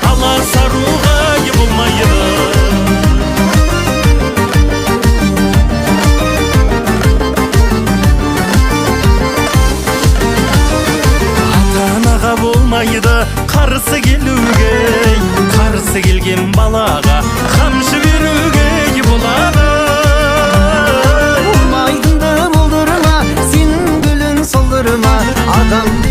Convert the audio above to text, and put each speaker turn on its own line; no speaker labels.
ала саруга болмайды. Ата-анаға болмайды қарсы келуге, қарсы келген балаға қамшы беруге болады.
Болмайтынды болдырма, сенің гүлің солдырма, адам